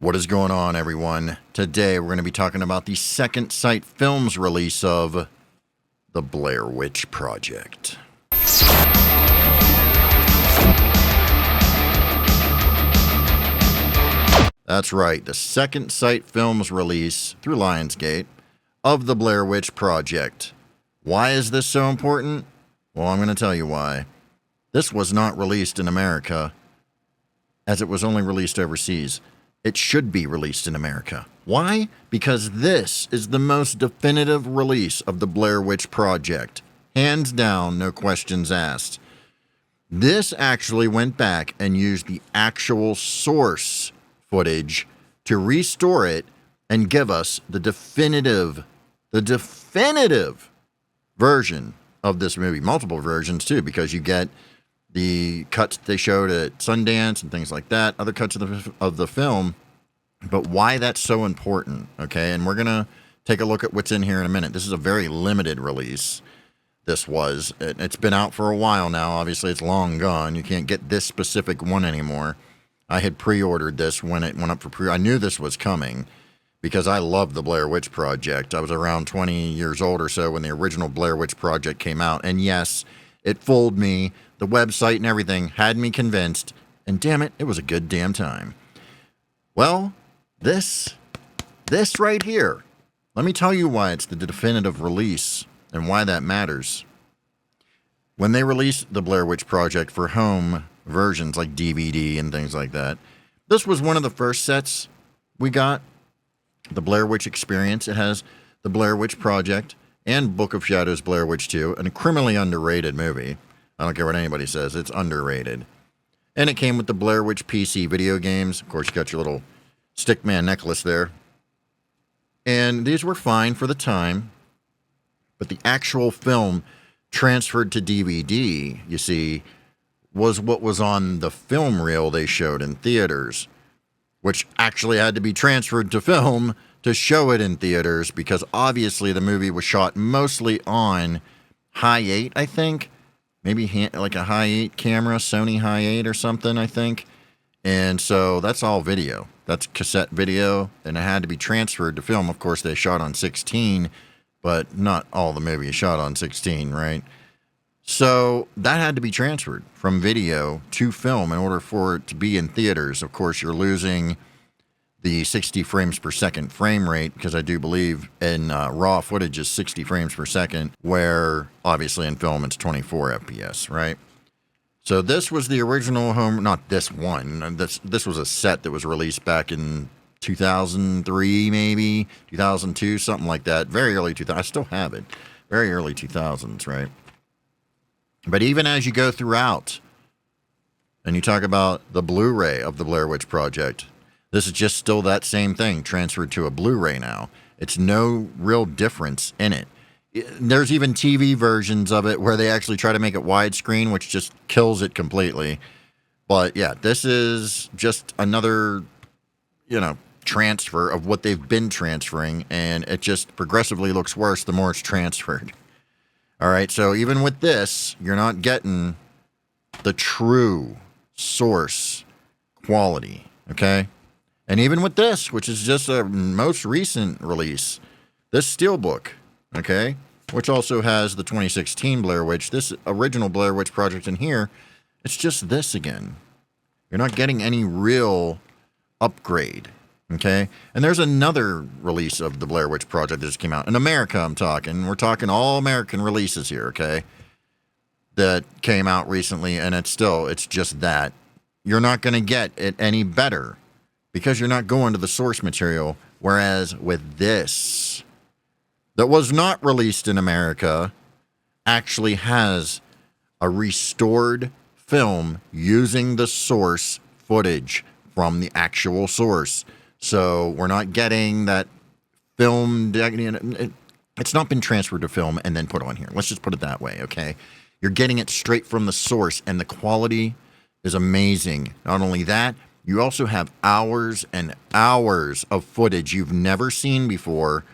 What is going on, everyone? Today we're going to be talking about the Second Sight Films release of The Blair Witch Project. That's right, the Second Sight Films release through Lionsgate of The Blair Witch Project. Why is this so important? Well, I'm going to tell you why. This was not released in America, as it was only released overseas. It should be released in America. Why? Because this is the most definitive release of the Blair Witch Project. Hands down, no questions asked. This actually went back and used the actual source footage to restore it and give us the definitive version of this movie. Multiple versions, too, because you get the cuts they showed at Sundance and things like that, other cuts of the film. But why that's so important, okay? And we're going to take a look at what's in here in a minute. This is a very limited release. It's been out for a while now. Obviously, it's long gone. You can't get this specific one anymore. I had pre-ordered this when it went up for pre. I knew this was coming because I love the Blair Witch Project. I was around 20 years old or so when the original Blair Witch Project came out. And yes, it fooled me. The website and everything had me convinced, and damn it, it was a good damn time. Well, this right here, let me tell you why it's the definitive release and why that matters. When they released the Blair Witch Project for home versions like DVD and things like that, this was one of the first sets we got, the Blair Witch Experience. It has the Blair Witch Project and Book of Shadows Blair Witch 2, and a criminally underrated movie. I don't care what anybody says, it's underrated. And it came with the Blair Witch PC video games. Of course, you got your little Stickman necklace there. And these were fine for the time, but the actual film transferred to DVD, you see, was what was on the film reel they showed in theaters, which actually had to be transferred to film to show it in theaters because obviously the movie was shot mostly on high 8, I think. Maybe like a high 8 camera, Sony high 8 or something, I think. And so that's all video. That's cassette video, and it had to be transferred to film. Of course, they shot on 16, but not all the movie is shot on 16, right? So that had to be transferred from video to film in order for it to be in theaters. Of course, you're losing the 60 frames per second frame rate, because I do believe in raw footage is 60 frames per second, where obviously in film it's 24 FPS, right? So this was the original home, not this one. This was a set that was released back in 2003, maybe 2002, something like that. Very early 2000s. I still have it. Very early 2000s, right? But even as you go throughout, and you talk about the Blu-ray of the Blair Witch Project, this is just still that same thing transferred to a Blu-ray now. It's no real difference in it. There's even TV versions of it where they actually try to make it widescreen, which just kills it completely. But yeah, this is just another, transfer of what they've been transferring, and it just progressively looks worse the more it's transferred. All right, so even with this, you're not getting the true source quality, okay? And even with this, which is just a most recent release, this Steelbook, okay, which also has the 2016 Blair Witch, this original Blair Witch Project in here, it's just this again. You're not getting any real upgrade, okay? And there's another release of the Blair Witch Project that just came out. In America, I'm talking. We're talking all American releases here, okay? That came out recently, and it's just that. You're not going to get it any better because you're not going to the source material. Whereas with this, that was not released in America, actually has a restored film using the source footage from the actual source. So we're not getting that film. It's not been transferred to film and then put on here. Let's just put it that way, okay? You're getting it straight from the source, and the quality is amazing. Not only that, you also have hours and hours of footage you've never seen before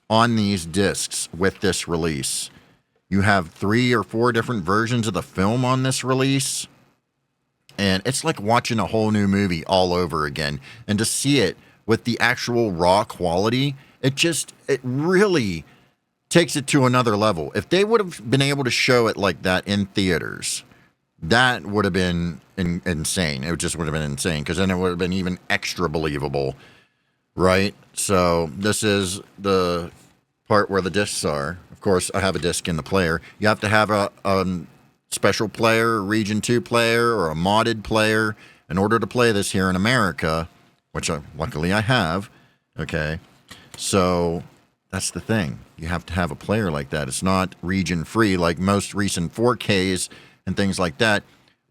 on these discs with this release. You have 3 or 4 different versions of the film on this release. And it's like watching a whole new movie all over again. And to see it with the actual raw quality, it really takes it to another level. If they would have been able to show it like that in theaters, that would have been insane. It just would have been insane, because then it would have been even extra believable, right? So this is the part where the discs are. Of course, I have a disc in the player. You have to have a special player, a Region 2 player, or a modded player in order to play this here in America, which luckily I have. Okay, so that's the thing. You have to have a player like that. It's not region free like most recent 4Ks and things like that.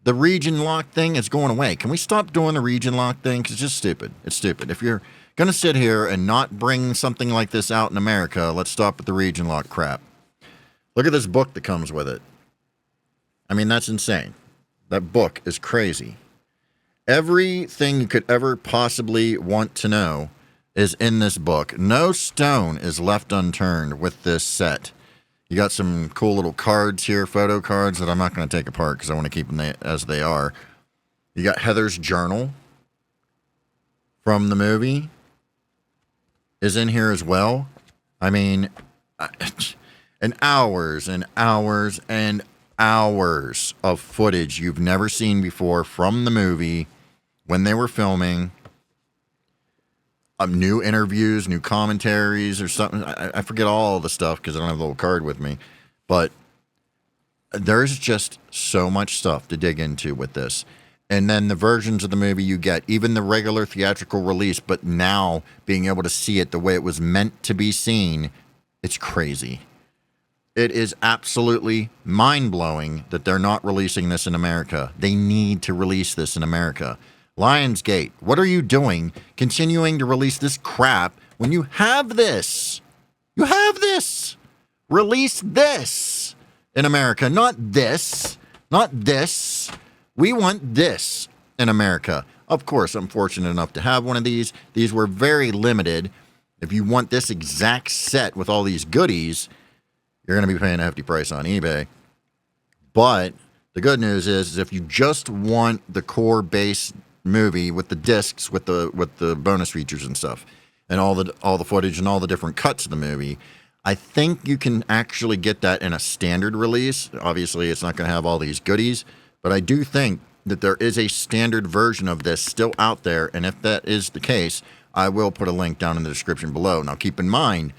The region lock thing is going away. Can we stop doing the region lock thing? Because it's just stupid. It's stupid. If you're going to sit here and not bring something like this out in America, let's stop with the region lock crap. Look at this book that comes with it. I mean, that's insane. That book is crazy. Everything you could ever possibly want to know is in this book. No stone is left unturned with this set. You got some cool little cards here, photo cards that I'm not going to take apart because I want to keep them as they are. You got Heather's journal from the movie is in here as well. I mean, and hours and hours and hours of footage you've never seen before from the movie when they were filming. New interviews, new commentaries or something. I forget all the stuff because I don't have the little card with me. But there's just so much stuff to dig into with this. And then the versions of the movie you get, even the regular theatrical release, but now being able to see it the way it was meant to be seen, it's crazy. It is absolutely mind-blowing that they're not releasing this in America. They need to release this in America. Lionsgate, what are you doing continuing to release this crap when you have this? You have this. Release this in America, not this. Not this. We want this in America. Of course, I'm fortunate enough to have one of these. These were very limited. If you want this exact set with all these goodies, you're going to be paying a hefty price on eBay. But the good news is if you just want the core base movie with the discs, with the bonus features and stuff, and all the footage and all the different cuts of the movie, I think you can actually get that in a standard release. Obviously, it's not going to have all these goodies, but I do think that there is a standard version of this still out there, and if that is the case, I will put a link down in the description below. Now, keep in mind,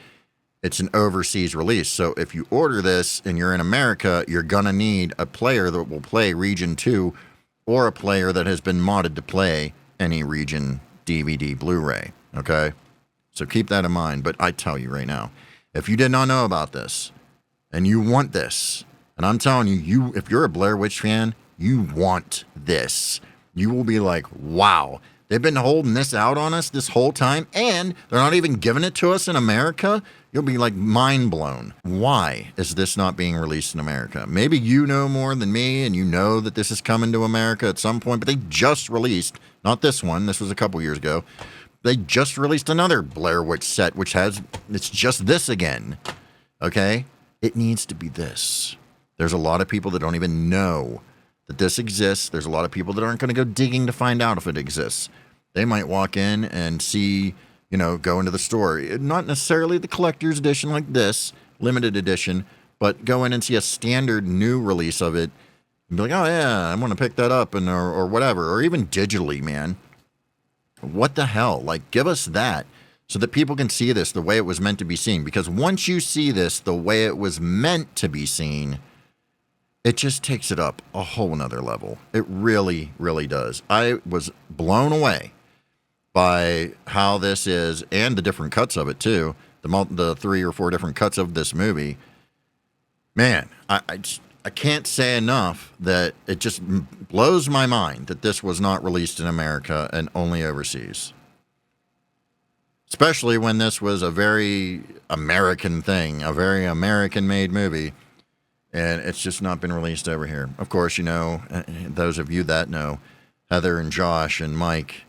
it's an overseas release, so if you order this and you're in America, you're going to need a player that will play Region 2 or a player that has been modded to play any region DVD Blu-ray, okay? So keep that in mind. But I tell you right now, if you did not know about this and you want this, and I'm telling you, if you're a Blair Witch fan, you want this. You will be like, wow, they've been holding this out on us this whole time, and they're not even giving it to us in America? You'll be like mind blown. Why is this not being released in America? Maybe you know more than me and you know that this is coming to America at some point, but they just released, not this one, this was a couple years ago. They just released another Blair Witch set, it's just this again. Okay? It needs to be this. There's a lot of people that don't even know that this exists. There's a lot of people that aren't going to go digging to find out if it exists. They might walk in and see, go into the store. Not necessarily the collector's edition like this, limited edition, but go in and see a standard new release of it and be like, oh yeah, I want to pick that up or whatever, or even digitally, man. What the hell? Like, give us that so that people can see this the way it was meant to be seen. Because once you see this the way it was meant to be seen, it just takes it up a whole nother level. It really, really does. I was blown away by how this is, and the different cuts of it too. The 3 or 4 different cuts of this movie. Man, I can't say enough that it just blows my mind that this was not released in America and only overseas. Especially when this was a very American thing, a very American-made movie, and it's just not been released over here. Of course, those of you that know, Heather and Josh and Mike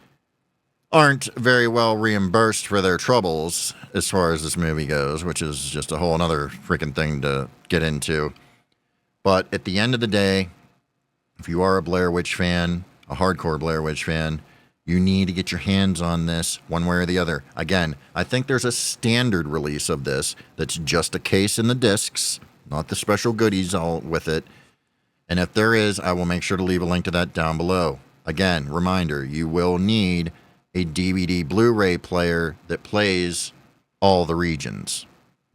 aren't very well reimbursed for their troubles as far as this movie goes, which is just a whole other freaking thing to get into. But at the end of the day, if you are a Blair Witch fan, a hardcore Blair Witch fan, you need to get your hands on this one way or the other. Again, I think there's a standard release of this that's just a case in the discs, not the special goodies all with it. And if there is, I will make sure to leave a link to that down below. Again, reminder, you will need a DVD Blu-ray player that plays all the regions.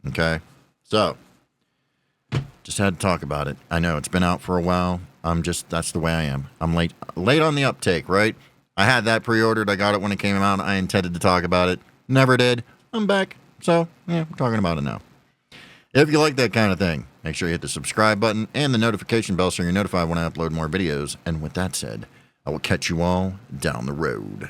Okay? So, just had to talk about it. I know it's been out for a while. That's the way I am. I'm late on the uptake, right? I had that pre-ordered. I got it when it came out. I intended to talk about it. Never did. I'm back. So, yeah, we're talking about it now. If you like that kind of thing, make sure you hit the subscribe button and the notification bell so you're notified when I upload more videos. And with that said, I will catch you all down the road.